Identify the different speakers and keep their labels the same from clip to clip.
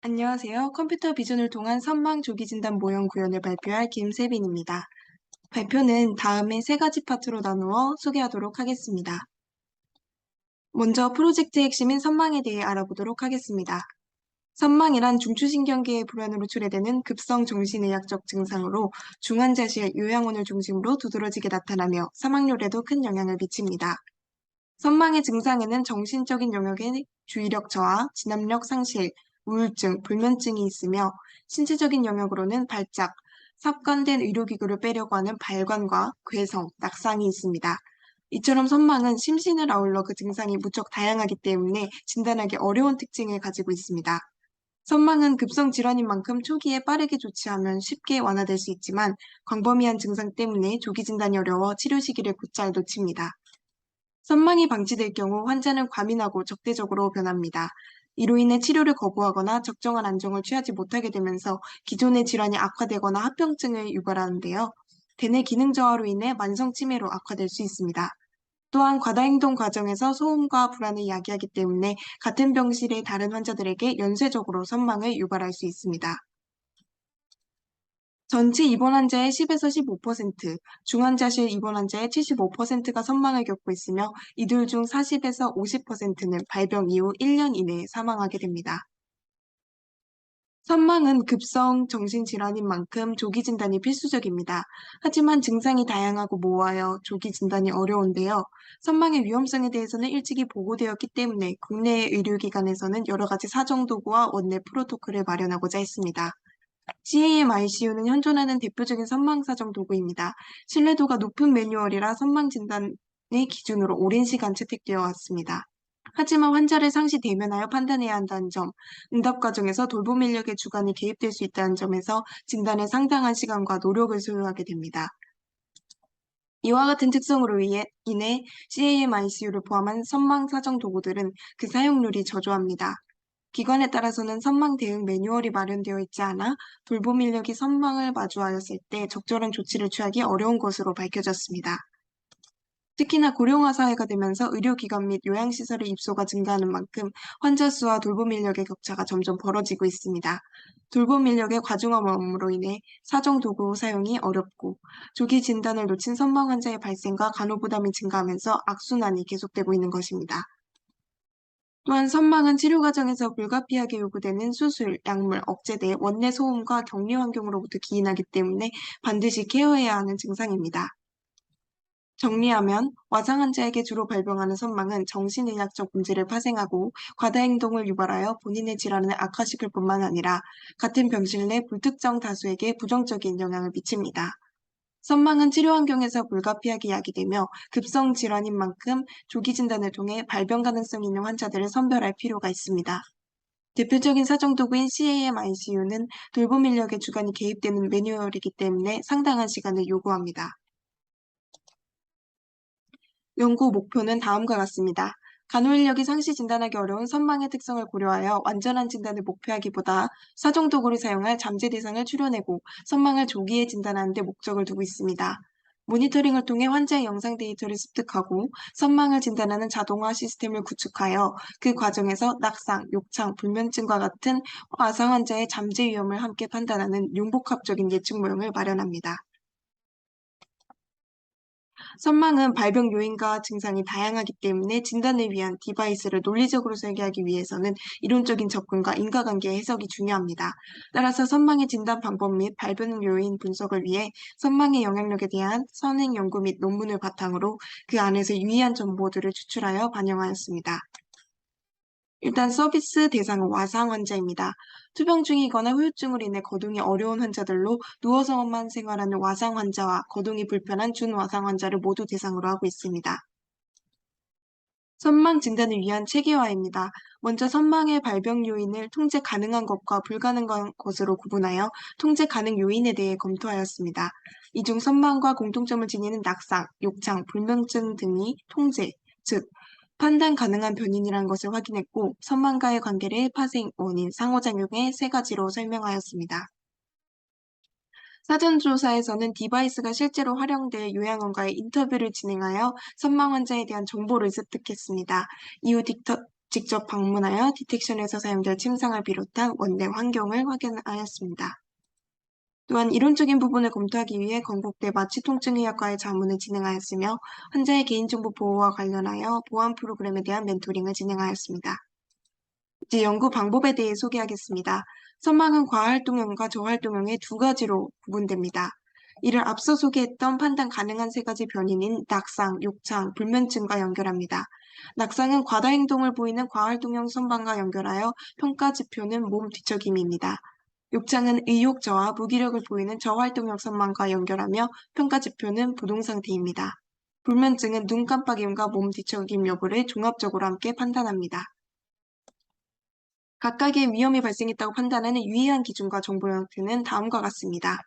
Speaker 1: 안녕하세요. 컴퓨터 비전을 통한 선망 조기 진단 모형 구현을 발표할 김세빈입니다. 발표는 다음에 세 가지 파트로 나누어 소개하도록 하겠습니다. 먼저 프로젝트의 핵심인 선망에 대해 알아보도록 하겠습니다. 선망이란 중추신경계의 불안으로 초래되는 급성 정신의학적 증상으로 중환자실 요양원을 중심으로 두드러지게 나타나며 사망률에도 큰 영향을 미칩니다. 선망의 증상에는 정신적인 영역의 주의력 저하, 진압력 상실, 우울증, 불면증이 있으며 신체적인 영역으로는 발작, 삽관된 의료기구를 빼려고 하는 발관과 괴성, 낙상이 있습니다. 이처럼 선망은 심신을 아울러 그 증상이 무척 다양하기 때문에 진단하기 어려운 특징을 가지고 있습니다. 선망은 급성 질환인 만큼 초기에 빠르게 조치하면 쉽게 완화될 수 있지만 광범위한 증상 때문에 조기 진단이 어려워 치료 시기를 곧잘 놓칩니다. 선망이 방치될 경우 환자는 과민하고 적대적으로 변합니다. 이로 인해 치료를 거부하거나 적정한 안정을 취하지 못하게 되면서 기존의 질환이 악화되거나 합병증을 유발하는데요. 대뇌 기능 저하로 인해 만성 치매로 악화될 수 있습니다. 또한 과다행동 과정에서 소음과 불안을 야기하기 때문에 같은 병실의 다른 환자들에게 연쇄적으로 선망을 유발할 수 있습니다. 전체 입원 환자의 10에서 15%, 중환자실 입원 환자의 75%가 선망을 겪고 있으며 이들 중 40에서 50%는 발병 이후 1년 이내에 사망하게 됩니다. 선망은 급성 정신질환인 만큼 조기 진단이 필수적입니다. 하지만 증상이 다양하고 모호하여 조기 진단이 어려운데요. 선망의 위험성에 대해서는 일찍이 보고되었기 때문에 국내 의료기관에서는 여러 가지 사정도구와 원내 프로토콜을 마련하고자 했습니다. CAM-ICU는 현존하는 대표적인 선망사정 도구입니다. 신뢰도가 높은 매뉴얼이라 선망 진단의 기준으로 오랜 시간 채택되어 왔습니다. 하지만 환자를 상시 대면하여 판단해야 한다는 점, 응답 과정에서 돌봄 인력의 주관이 개입될 수 있다는 점에서 진단에 상당한 시간과 노력을 소요하게 됩니다. 이와 같은 특성으로 인해 CAM-ICU를 포함한 선망 사정 도구들은 그 사용률이 저조합니다. 기관에 따라서는 선망 대응 매뉴얼이 마련되어 있지 않아 돌봄 인력이 선망을 마주하였을 때 적절한 조치를 취하기 어려운 것으로 밝혀졌습니다. 특히나 고령화 사회가 되면서 의료기관 및 요양시설의 입소가 증가하는 만큼 환자 수와 돌봄 인력의 격차가 점점 벌어지고 있습니다. 돌봄 인력의 과중함으로 인해 사정 도구 사용이 어렵고 조기 진단을 놓친 선망 환자의 발생과 간호부담이 증가하면서 악순환이 계속되고 있는 것입니다. 또한 선망은 치료 과정에서 불가피하게 요구되는 수술, 약물, 억제대, 원내 소음과 격리 환경으로부터 기인하기 때문에 반드시 케어해야 하는 증상입니다. 정리하면 와상 환자에게 주로 발병하는 선망은 정신의학적 문제를 파생하고 과다행동을 유발하여 본인의 질환을 악화시킬 뿐만 아니라 같은 병실 내 불특정 다수에게 부정적인 영향을 미칩니다. 선망은 치료 환경에서 불가피하게 야기되며 급성 질환인 만큼 조기 진단을 통해 발병 가능성이 있는 환자들을 선별할 필요가 있습니다. 대표적인 사정도구인 CAM-ICU는 돌봄 인력의 주관이 개입되는 매뉴얼이기 때문에 상당한 시간을 요구합니다. 연구 목표는 다음과 같습니다. 간호 인력이 상시 진단하기 어려운 선망의 특성을 고려하여 완전한 진단을 목표하기보다 사정도구를 사용할 잠재 대상을 추려내고 선망을 조기에 진단하는 데 목적을 두고 있습니다. 모니터링을 통해 환자의 영상 데이터를 습득하고 선망을 진단하는 자동화 시스템을 구축하여 그 과정에서 낙상, 욕창, 불면증과 같은 와상 환자의 잠재 위험을 함께 판단하는 융복합적인 예측 모형을 마련합니다. 선망은 발병 요인과 증상이 다양하기 때문에 진단을 위한 디바이스를 논리적으로 설계하기 위해서는 이론적인 접근과 인과관계 해석이 중요합니다. 따라서 선망의 진단 방법 및 발병 요인 분석을 위해 선망의 영향력에 대한 선행 연구 및 논문을 바탕으로 그 안에서 유의한 정보들을 추출하여 반영하였습니다. 일단 서비스 대상은 와상 환자입니다. 투병 중이거나 후유증으로 인해 거동이 어려운 환자들로 누워서만 생활하는 와상 환자와 거동이 불편한 준와상 환자를 모두 대상으로 하고 있습니다. 선망 진단을 위한 체계화입니다. 먼저 선망의 발병 요인을 통제 가능한 것과 불가능한 것으로 구분하여 통제 가능 요인에 대해 검토하였습니다. 이 중 선망과 공통점을 지니는 낙상, 욕창, 불면증 등이 통제, 즉 판단 가능한 변인이라는 것을 확인했고 선망과의 관계를 파생, 원인, 상호작용의 세 가지로 설명하였습니다. 사전조사에서는 디바이스가 실제로 활용될 요양원과의 인터뷰를 진행하여 선망 환자에 대한 정보를 습득했습니다. 이후 직접 방문하여 디텍션에서 사용될 침상을 비롯한 원내 환경을 확인하였습니다. 또한 이론적인 부분을 검토하기 위해 건국대 마취통증의학과의 자문을 진행하였으며 환자의 개인정보 보호와 관련하여 보안 프로그램에 대한 멘토링을 진행하였습니다. 이제 연구 방법에 대해 소개하겠습니다. 선망은 과활동형과 저활동형의 두 가지로 구분됩니다. 이를 앞서 소개했던 판단 가능한 세 가지 변인인 낙상, 욕창, 불면증과 연결합니다. 낙상은 과다 행동을 보이는 과활동형 선방과 연결하여 평가 지표는 몸 뒤척임입니다. 욕창은 의욕 저하, 무기력을 보이는 저활동형 선망과 연결하며 평가 지표는 부동 상태입니다. 불면증은 눈 깜빡임과 몸 뒤척임 여부를 종합적으로 함께 판단합니다. 각각의 위험이 발생했다고 판단하는 유의한 기준과 정보 형태는 다음과 같습니다.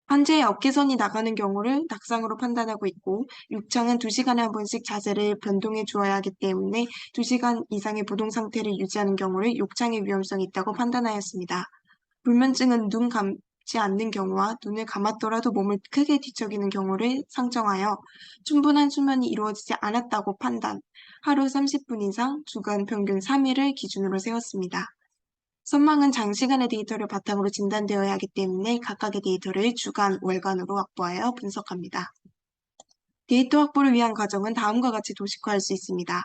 Speaker 1: 환자의 어깨선이 나가는 경우를 낙상으로 판단하고 있고, 욕창은 2시간에 한 번씩 자세를 변동해 주어야 하기 때문에 2시간 이상의 부동 상태를 유지하는 경우를 욕창의 위험성이 있다고 판단하였습니다. 불면증은 눈 감지 않는 경우와 눈을 감았더라도 몸을 크게 뒤척이는 경우를 상정하여 충분한 수면이 이루어지지 않았다고 판단, 하루 30분 이상, 주간 평균 3일을 기준으로 세웠습니다. 선망은 장시간의 데이터를 바탕으로 진단되어야 하기 때문에 각각의 데이터를 주간, 월간으로 확보하여 분석합니다. 데이터 확보를 위한 과정은 다음과 같이 도식화할 수 있습니다.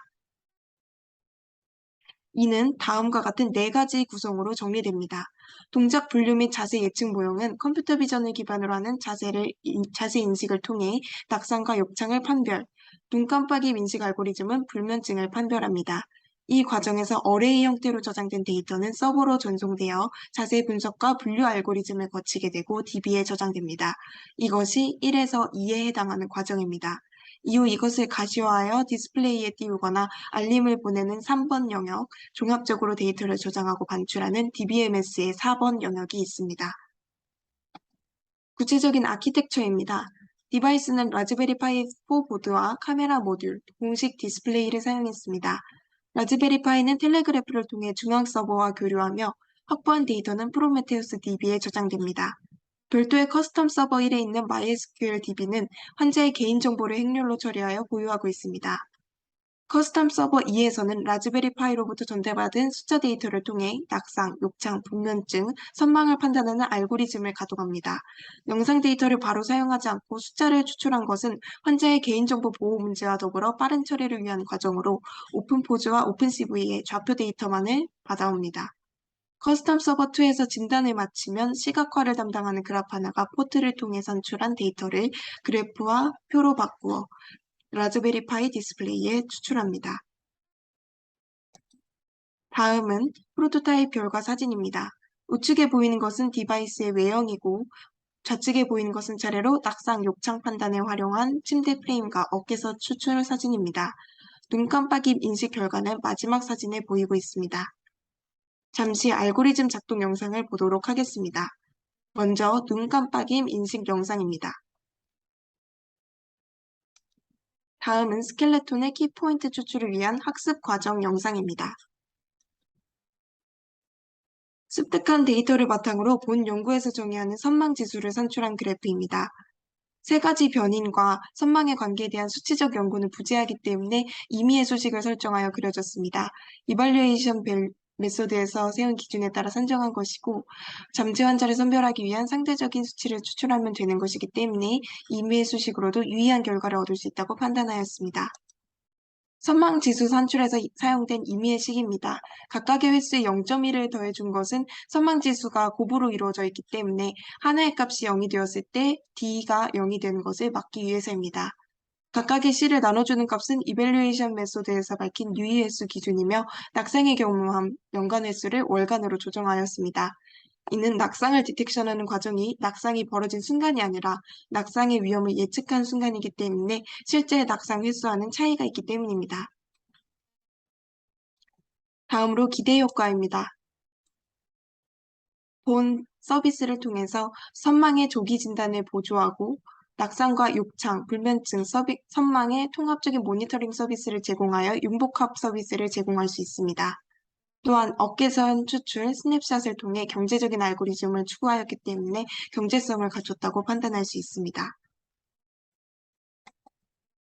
Speaker 1: 이는 다음과 같은 4가지 구성으로 정리됩니다. 동작 분류 및 자세 예측 모형은 컴퓨터 비전을 기반으로 하는 자세 인식을 통해 낙상과 욕창을 판별, 눈 깜빡임 인식 알고리즘은 불면증을 판별합니다. 이 과정에서 어레이 형태로 저장된 데이터는 서버로 전송되어 자세 분석과 분류 알고리즘을 거치게 되고 DB에 저장됩니다. 이것이 1에서 2에 해당하는 과정입니다. 이후 이것을 가시화하여 디스플레이에 띄우거나 알림을 보내는 3번 영역, 종합적으로 데이터를 저장하고 반출하는 DBMS의 4번 영역이 있습니다. 구체적인 아키텍처입니다. 디바이스는 라즈베리 파이 4 보드와 카메라 모듈, 공식 디스플레이를 사용했습니다. 라즈베리 파이는 텔레그래프를 통해 중앙 서버와 교류하며 확보한 데이터는 프로메테우스 DB에 저장됩니다. 별도의 커스텀 서버 1에 있는 MySQL DB는 환자의 개인정보를 행렬로 처리하여 보유하고 있습니다. 커스텀 서버 2에서는 라즈베리 파이로부터 전달받은 숫자 데이터를 통해 낙상, 욕창, 불면증, 선망을 판단하는 알고리즘을 가동합니다. 영상 데이터를 바로 사용하지 않고 숫자를 추출한 것은 환자의 개인정보 보호 문제와 더불어 빠른 처리를 위한 과정으로 오픈포즈와 오픈CV의 좌표 데이터만을 받아옵니다. 커스텀 서버 2에서 진단을 마치면 시각화를 담당하는 그래파나가 포트를 통해 산출한 데이터를 그래프와 표로 바꾸어 라즈베리 파이 디스플레이에 추출합니다. 다음은 프로토타입 결과 사진입니다. 우측에 보이는 것은 디바이스의 외형이고 좌측에 보이는 것은 차례로 낙상 욕창 판단에 활용한 침대 프레임과 어깨서 추출 사진입니다. 눈 깜빡임 인식 결과는 마지막 사진에 보이고 있습니다. 잠시 알고리즘 작동 영상을 보도록 하겠습니다. 먼저 눈 깜빡임 인식 영상입니다. 다음은 스켈레톤의 키포인트 추출을 위한 학습 과정 영상입니다. 습득한 데이터를 바탕으로 본 연구에서 정의하는 선망 지수를 산출한 그래프입니다. 3가지 변인과 선망의 관계에 대한 수치적 연구는 부재하기 때문에 임의의 수식을 설정하여 그려졌습니다. 이발리에이션 메소드에서 세운 기준에 따라 산정한 것이고 잠재 환자를 선별하기 위한 상대적인 수치를 추출하면 되는 것이기 때문에 임의의 수식으로도 유의한 결과를 얻을 수 있다고 판단하였습니다. 선망 지수 산출에서 사용된 임의의 식입니다. 각각의 횟수에 0.1을 더해준 것은 선망 지수가 곱으로 이루어져 있기 때문에 하나의 값이 0이 되었을 때 D가 0이 되는 것을 막기 위해서입니다. 각각의 C를 나눠주는 값은 이밸류에이션 메소드에서 밝힌 유의 횟수 기준이며 낙상의 경우만 연간 횟수를 월간으로 조정하였습니다. 이는 낙상을 디텍션하는 과정이 낙상이 벌어진 순간이 아니라 낙상의 위험을 예측한 순간이기 때문에 실제 낙상 횟수와는 차이가 있기 때문입니다. 다음으로 기대 효과입니다. 본 서비스를 통해서 선망의 조기 진단을 보조하고 낙상과 욕창, 불면증, 선망의 통합적인 모니터링 서비스를 제공하여 융복합 서비스를 제공할 수 있습니다. 또한 어깨선 추출, 스냅샷을 통해 경제적인 알고리즘을 추구하였기 때문에 경제성을 갖췄다고 판단할 수 있습니다.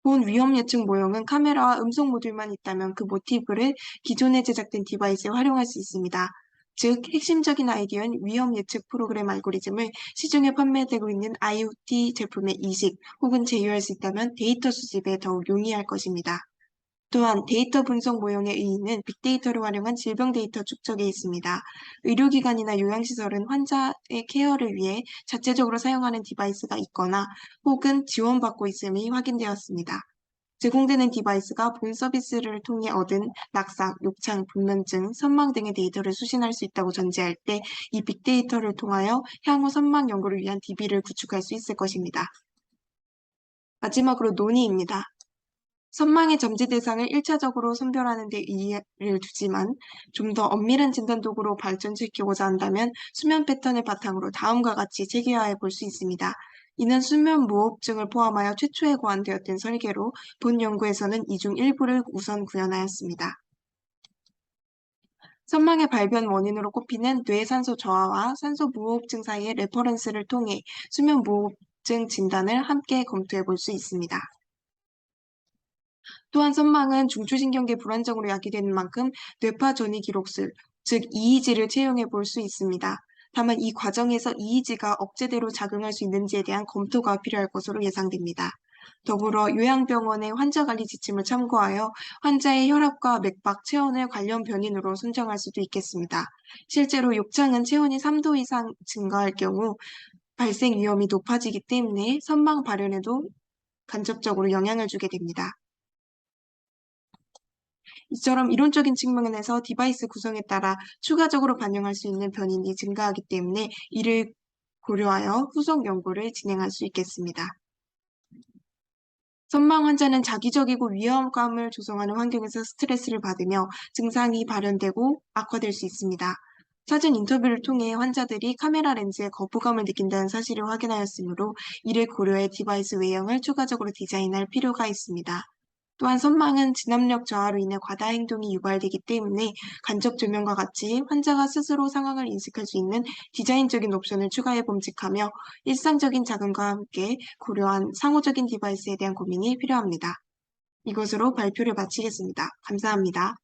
Speaker 1: 본 위험 예측 모형은 카메라와 음성 모듈만 있다면 그 모티브를 기존에 제작된 디바이스에 활용할 수 있습니다. 즉, 핵심적인 아이디어인 위험 예측 프로그램 알고리즘을 시중에 판매되고 있는 IoT 제품에 이식 혹은 제휴할 수 있다면 데이터 수집에 더욱 용이할 것입니다. 또한 데이터 분석 모형의 의의는 빅데이터를 활용한 질병 데이터 축적에 있습니다. 의료기관이나 요양시설은 환자의 케어를 위해 자체적으로 사용하는 디바이스가 있거나 혹은 지원받고 있음이 확인되었습니다. 제공되는 디바이스가 본 서비스를 통해 얻은 낙상, 욕창, 불면증, 선망 등의 데이터를 수신할 수 있다고 전제할 때 이 빅데이터를 통하여 향후 선망 연구를 위한 DB를 구축할 수 있을 것입니다. 마지막으로 논의입니다. 선망의 점지 대상을 1차적으로 선별하는 데 의의를 두지만 좀 더 엄밀한 진단 도구로 발전시키고자 한다면 수면 패턴을 바탕으로 다음과 같이 체계화해 볼 수 있습니다. 이는 수면 무호흡증을 포함하여 최초에 고안되었던 설계로 본 연구에서는 이 중 일부를 우선 구현하였습니다. 선망의 발병 원인으로 꼽히는 뇌산소 저하와 산소 무호흡증 사이의 레퍼런스를 통해 수면 무호흡증 진단을 함께 검토해 볼 수 있습니다. 또한 선망은 중추신경계 불안정으로 야기되는 만큼 뇌파 전이 기록술, 즉 EEG를 채용해 볼 수 있습니다. 다만 이 과정에서 EEG가 억제대로 작용할 수 있는지에 대한 검토가 필요할 것으로 예상됩니다. 더불어 요양병원의 환자관리 지침을 참고하여 환자의 혈압과 맥박, 체온을 관련 변인으로 선정할 수도 있겠습니다. 실제로 욕창은 체온이 3도 이상 증가할 경우 발생 위험이 높아지기 때문에 선망 발현에도 간접적으로 영향을 주게 됩니다. 이처럼 이론적인 측면에서 디바이스 구성에 따라 추가적으로 반영할 수 있는 변인이 증가하기 때문에 이를 고려하여 후속 연구를 진행할 수 있겠습니다. 선망 환자는 자기적이고 위험감을 조성하는 환경에서 스트레스를 받으며 증상이 발현되고 악화될 수 있습니다. 사전 인터뷰를 통해 환자들이 카메라 렌즈에 거부감을 느낀다는 사실을 확인하였으므로 이를 고려해 디바이스 외형을 추가적으로 디자인할 필요가 있습니다. 또한 선망은 진압력 저하로 인해 과다 행동이 유발되기 때문에 간접 조명과 같이 환자가 스스로 상황을 인식할 수 있는 디자인적인 옵션을 추가해 봄직하며 일상적인 자금과 함께 고려한 상호적인 디바이스에 대한 고민이 필요합니다. 이것으로 발표를 마치겠습니다. 감사합니다.